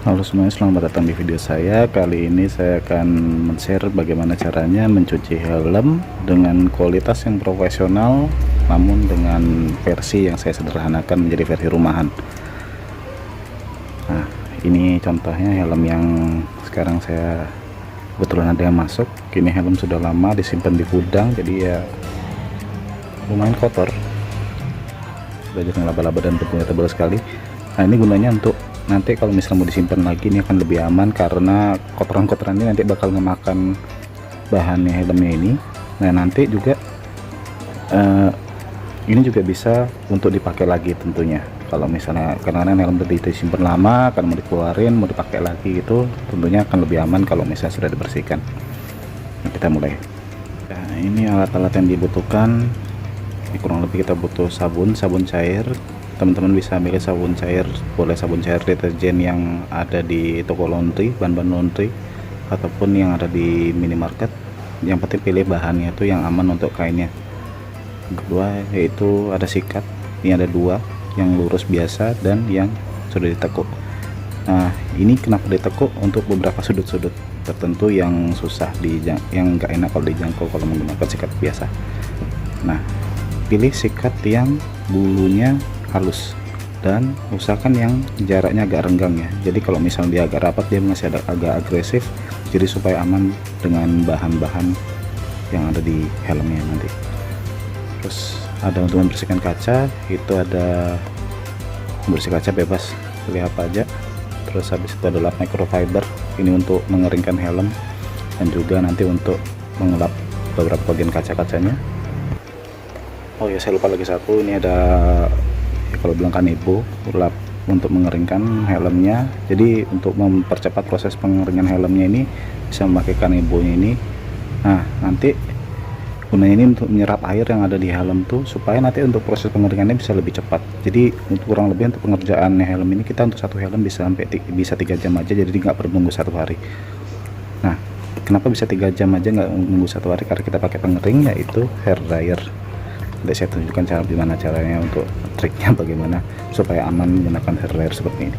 Halo semuanya, selamat datang di video saya. Kali ini saya akan men-share bagaimana caranya mencuci helm dengan kualitas yang profesional, namun dengan versi yang saya sederhanakan menjadi versi rumahan. Nah, ini contohnya helm yang sekarang saya kebetulan ada yang masuk. Ini helm sudah lama disimpan di gudang, jadi ya lumayan kotor, banyak laba-laba dan debunya tebal sekali. Nah, ini gunanya untuk nanti kalau misalnya mau disimpan lagi, ini akan lebih aman karena kotoran-kotoran ini nanti bakal memakan bahannya helmnya ini. Nah, nanti juga ini juga bisa untuk dipakai lagi tentunya. Kalau misalnya karena helm tadi disimpan lama, kan mau dikeluarin, mau dipakai lagi gitu, tentunya akan lebih aman kalau misalnya sudah dibersihkan. Nah, kita mulai. Nah, ini alat-alat yang dibutuhkan. Kurang lebih kita butuh sabun cair. Teman-teman bisa ambil sabun cair, boleh sabun cair deterjen yang ada di toko laundry, bahan-bahan laundry, ataupun yang ada di minimarket. Yang penting pilih bahannya itu yang aman untuk kainnya. Kedua yaitu ada sikat, ini ada dua, yang lurus biasa dan yang sudah ditekuk. Nah, ini kenapa ditekuk? Untuk beberapa sudut-sudut tertentu yang susah yang nggak enak kalau dijangkau kalau menggunakan sikat biasa. Nah, pilih sikat yang bulunya halus dan usahakan yang jaraknya agak renggang ya. Jadi kalau misalnya dia agak rapat, dia masih agak agresif, jadi supaya aman dengan bahan-bahan yang ada di helmnya nanti. Terus ada untuk membersihkan kaca, itu ada membersih kaca bebas, pilih apa aja. Terus habis itu ada lap microfiber, ini untuk mengeringkan helm dan juga nanti untuk mengelap beberapa bagian kaca-kacanya. Oh ya, saya lupa lagi satu, ini ada kalau bilang kanebo, lap untuk mengeringkan helmnya. Jadi untuk mempercepat proses pengeringan helmnya ini bisa memakai kanebonya ini. Nah, nanti gunanya ini untuk menyerap air yang ada di helm tuh, supaya nanti untuk proses pengeringannya bisa lebih cepat. Jadi untuk kurang lebih untuk pengerjaan helm ini, kita untuk satu helm bisa sampai 3 jam aja, jadi nggak perlu nunggu 1 hari. Nah, kenapa bisa 3 jam aja nggak nunggu 1 hari? Karena kita pakai pengering, yaitu hair dryer. Nanti saya tunjukkan gimana caranya untuk triknya, bagaimana supaya aman menggunakan hair dryer seperti ini.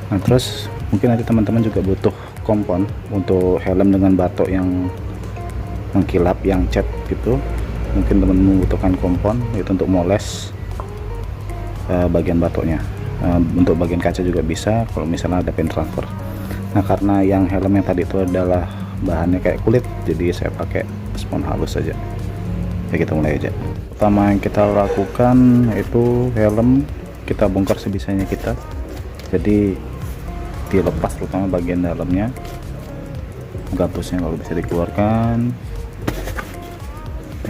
Nah, terus mungkin nanti teman-teman juga butuh kompon untuk helm dengan batok yang mengkilap, yang cat gitu. Mungkin teman-teman membutuhkan kompon itu untuk moles bagian batoknya. Untuk bagian kaca juga bisa kalau misalnya ada pen transfer. Nah, karena yang helm yang tadi itu adalah bahannya kayak kulit, jadi saya pakai spons halus saja. Ya, kita mulai aja. Pertama yang kita lakukan itu helm kita bongkar sebisanya kita. Jadi dilepas terutama bagian dalamnya, gabusnya kalau bisa dikeluarkan.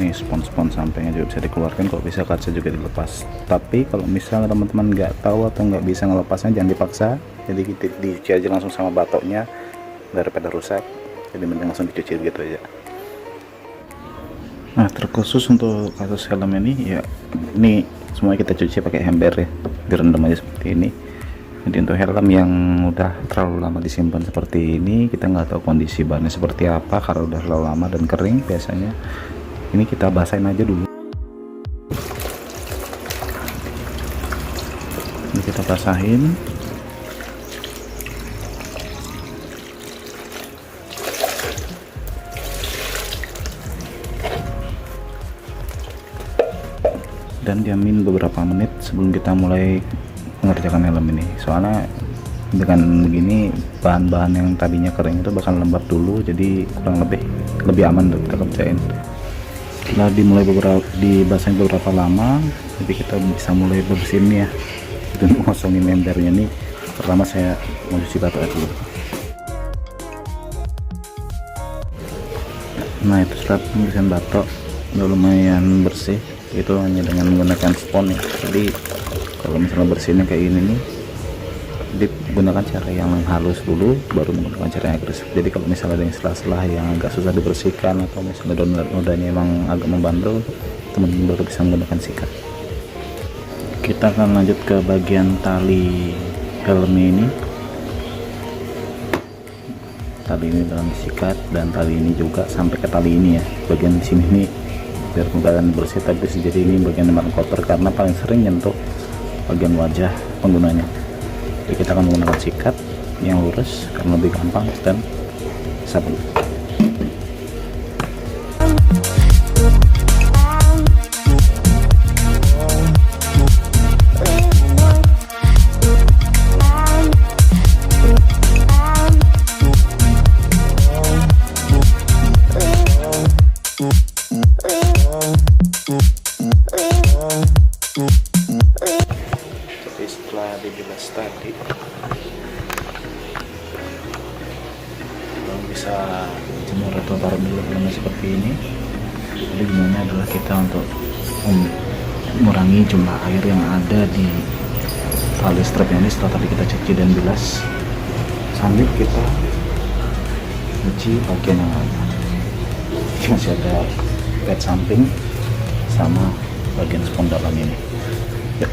Ini spons-spons sampingnya juga bisa dikeluarkan, kalau bisa kaca juga dilepas. Tapi kalau misalnya teman-teman nggak tahu atau nggak bisa ngelepasnya, jangan dipaksa. Jadi dicuci aja langsung sama batoknya daripada rusak. Jadi mending langsung dicuci gitu aja. Nah, terkhusus untuk kasus helm ini ya, ini semuanya kita cuci pakai ember ya, direndam aja seperti ini. Jadi untuk helm yang udah terlalu lama disimpan seperti ini, kita nggak tahu kondisi bahannya seperti apa. Kalau udah terlalu lama dan kering, biasanya ini kita basahin aja dulu. Ini kita basahin. Dan diamin beberapa menit sebelum kita mulai mengerjakan helm ini, soalnya dengan begini bahan-bahan yang tadinya kering itu bakal lembab dulu, jadi kurang lebih aman untuk kita kerjain. Setelah dibasahin beberapa lama, jadi kita bisa mulai bersihin ya. Untuk ngosongin embernya nih, pertama saya mau cuci batoknya dulu. Nah, itu setelah pembersihan batok udah lumayan bersih, itu hanya dengan menggunakan spons ya. Jadi kalau misalnya bersihnya kayak gini nih, digunakan cara yang halus dulu, baru menggunakan cara yang agresif. Jadi kalau misalnya ada yang selah-selah yang agak susah dibersihkan, atau misalnya nodanya emang agak membandel, teman-teman baru bisa menggunakan sikat. Kita akan lanjut ke bagian tali helm ini. Tali ini dalam sikat, dan tali ini juga sampai ke tali ini ya. Bagian di sini nih biar keadaan bersih, tapi bisa jadi ini bagian yang kotor karena paling sering nyentuh bagian wajah penggunanya. Jadi kita akan menggunakan sikat yang lurus karena lebih gampang, dan sabun. Jadi setelah dibilas tadi, kita bisa jemur atau taruh dulu dalamnya seperti ini. Jadi gunanya adalah kita untuk mengurangi jumlah air yang ada di tali strapnya ini setelah tadi kita cuci dan bilas, sambil kita cuci bagian yang lain. Masih ada pad samping sama bagian spons dalam ini. Yuk.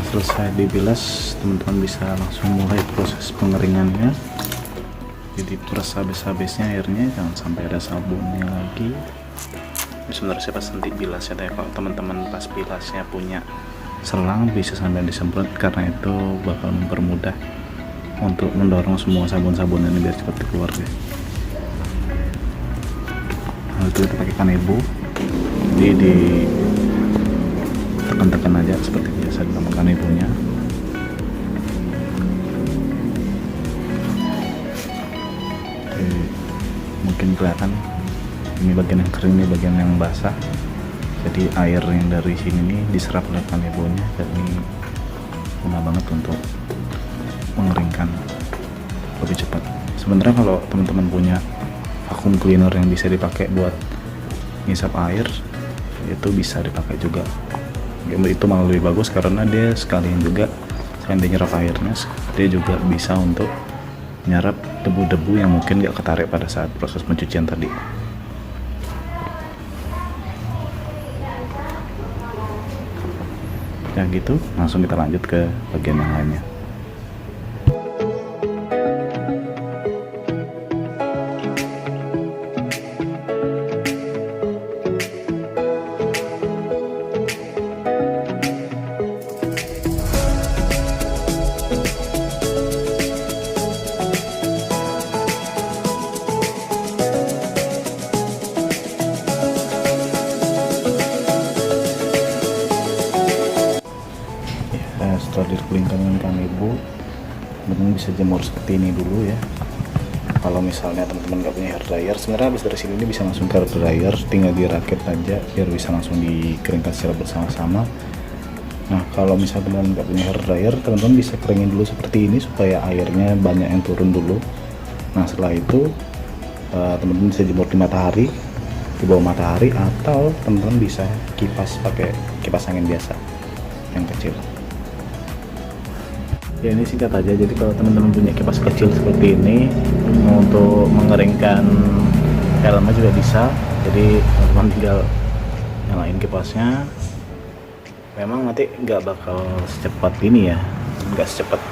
Selesai dibilas, teman-teman bisa langsung mulai proses pengeringannya. Jadi peras habis-habisnya airnya, jangan sampai ada sabunnya lagi. Ini sebenarnya saya pas nanti bilas ya, kalau teman-teman pas bilasnya punya selang bisa sambil disemprot, karena itu bakal mempermudah untuk mendorong semua sabun-sabun ini biar cepat keluar ya. Nah, itu kita pakai kanebo, jadi di tekan-tekan aja seperti biasa dengan kanebonya. Mungkin kelihatan ini bagian yang kering, ini bagian yang basah, jadi air yang dari sini nih diserap oleh kanebonya, dan ini guna banget untuk mengeringkan lebih cepat. Sebenarnya kalau teman-teman punya vacuum cleaner yang bisa dipakai buat ngisap air, itu bisa dipakai juga. Itu malah lebih bagus karena dia sekalian juga, selain dia nyerap airnya, dia juga bisa untuk nyerap debu-debu yang mungkin gak ketarik pada saat proses pencucian tadi. Ya gitu, langsung kita lanjut ke bagian yang lainnya. Setelah dikeringkan dengan kanebo, teman-teman bisa jemur seperti ini dulu ya. Kalau misalnya teman-teman gak punya hair dryer, sebenarnya habis dari sini ini bisa langsung ke hair dryer, tinggal dirakit aja biar bisa langsung dikeringkan secara bersama-sama. Nah, kalau misalnya teman-teman gak punya hair dryer, teman-teman bisa keringin dulu seperti ini supaya airnya banyak yang turun dulu. Nah, setelah itu teman-teman bisa jemur di matahari, di bawah matahari, atau teman-teman bisa kipas pakai kipas angin biasa yang kecil. Ya, ini singkat aja. Jadi kalau teman-teman punya kipas kecil seperti ini untuk mengeringkan helmnya juga bisa. Jadi teman-teman tinggal nyalain kipasnya. Memang nanti nggak bakal secepat ini ya, nggak secepat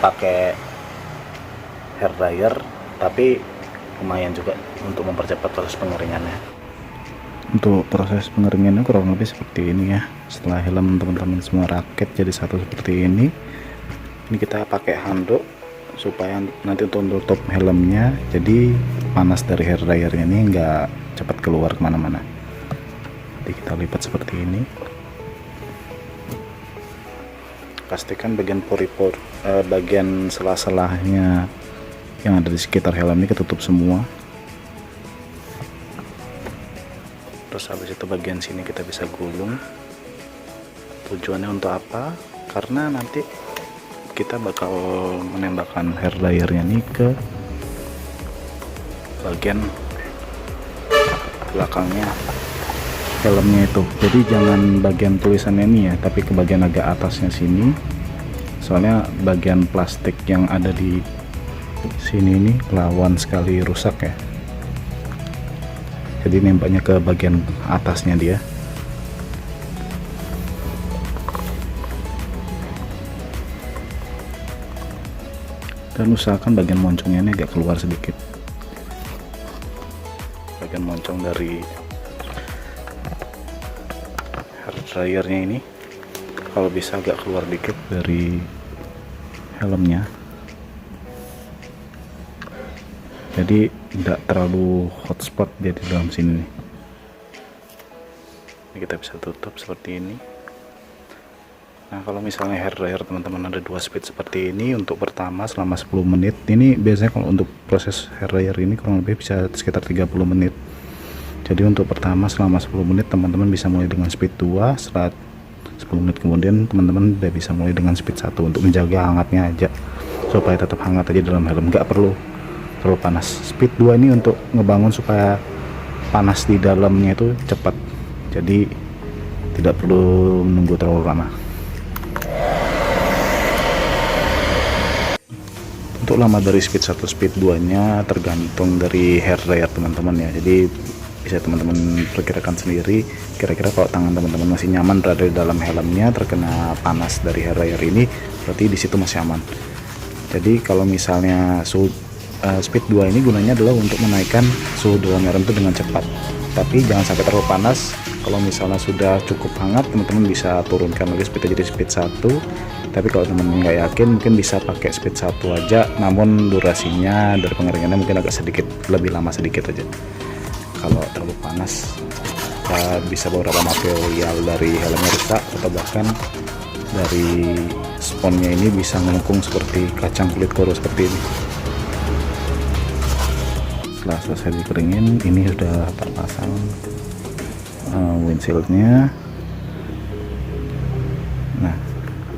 pakai hair dryer, tapi lumayan juga untuk mempercepat proses pengeringannya. Untuk proses pengeringannya kurang lebih seperti ini ya. Setelah helm teman-teman semua raket jadi satu seperti ini kita pakai handuk supaya nanti untuk tutup helmnya, jadi panas dari hair dryernya ini enggak cepat keluar kemana-mana. Jadi kita lipat seperti ini, pastikan bagian pori-pori bagian sela-selanya yang ada di sekitar helm ini ketutup semua. Terus habis itu bagian sini kita bisa gulung. Tujuannya untuk apa? Karena nanti kita bakal menembakkan hair dryernya nih ke bagian belakangnya helmnya itu. Jadi jangan bagian tulisannya ini ya, tapi ke bagian agak atasnya sini. Soalnya bagian plastik yang ada di sini ini rawan sekali rusak ya. Jadi nembaknya ke bagian atasnya dia. Dan usahakan bagian moncongnya ini agak keluar sedikit, bagian moncong dari hair dryernya ini kalau bisa agak keluar dikit dari helmnya, jadi tidak terlalu hotspot dia di dalam sini nih. Ini kita bisa tutup seperti ini. Nah, kalau misalnya hair dryer teman-teman ada 2 speed seperti ini, untuk pertama selama 10 menit. Ini biasanya kalau untuk proses hair dryer ini kurang lebih bisa sekitar 30 menit. Jadi untuk pertama selama 10 menit teman-teman bisa mulai dengan speed 2. Setelah 10 menit kemudian teman-teman udah bisa mulai dengan speed 1 untuk menjaga hangatnya aja, supaya tetap hangat aja dalam helm, nggak perlu terlalu panas. Speed 2 ini untuk ngebangun supaya panas di dalamnya itu cepat, jadi tidak perlu menunggu terlalu lama. Untuk lama dari speed 1 speed 2 nya tergantung dari hair dryer teman-teman ya. Jadi bisa teman-teman perkirakan sendiri, kira-kira kalau tangan teman-teman masih nyaman berada di dalam helmnya, terkena panas dari hair dryer ini, berarti di situ masih aman. Jadi kalau misalnya speed 2 ini gunanya adalah untuk menaikkan suhu dalam helm itu dengan cepat, tapi jangan sampai terlalu panas. Kalau misalnya sudah cukup hangat, teman-teman bisa turunkan lagi speednya jadi speed 1. Tapi kalau teman-teman nggak yakin, mungkin bisa pakai speed 1 aja, namun durasinya dari pengeringannya mungkin agak sedikit lebih lama sedikit aja. Kalau terlalu panas bisa beberapa material dari helmnya rusak, atau bahkan dari sponnya ini bisa melengkung seperti kacang kulit koro seperti ini. Setelah selesai dikeringin, ini sudah terpasang windshieldnya. Nah,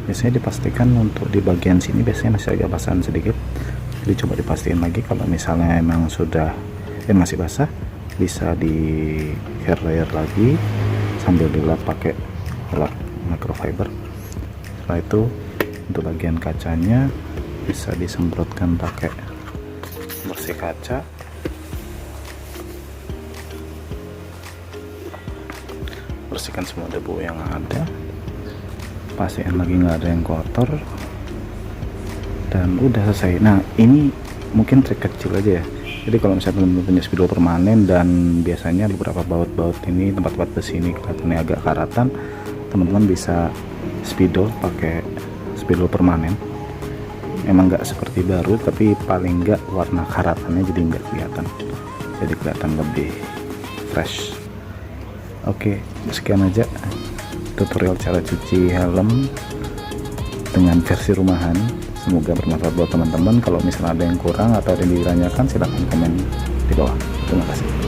biasanya dipastikan untuk di bagian sini biasanya masih agak basahan sedikit, jadi coba dipastiin lagi. Kalau misalnya emang sudah masih basah, bisa di hair dryer lagi sambil dilap pakai lap microfiber. Setelah itu untuk bagian kacanya bisa disemprotkan pakai bersih kaca. Bersihkan semua debu yang ada, pastiin lagi nggak ada yang kotor, dan udah selesai. Nah, ini mungkin trik kecil aja ya. Jadi kalau misalnya teman-teman punya spidol permanen dan biasanya beberapa baut-baut ini, tempat-tempat besi ini kelihatannya agak karatan, teman-teman bisa spidol pakai spidol permanen. Emang nggak seperti baru, tapi paling nggak warna karatannya jadi nggak kelihatan, jadi kelihatan lebih fresh. Oke, sekian aja tutorial cara cuci helm dengan versi rumahan. Semoga bermanfaat buat teman-teman. Kalau misalnya ada yang kurang atau ada yang ditanyakan, silahkan komen di bawah. Terima kasih.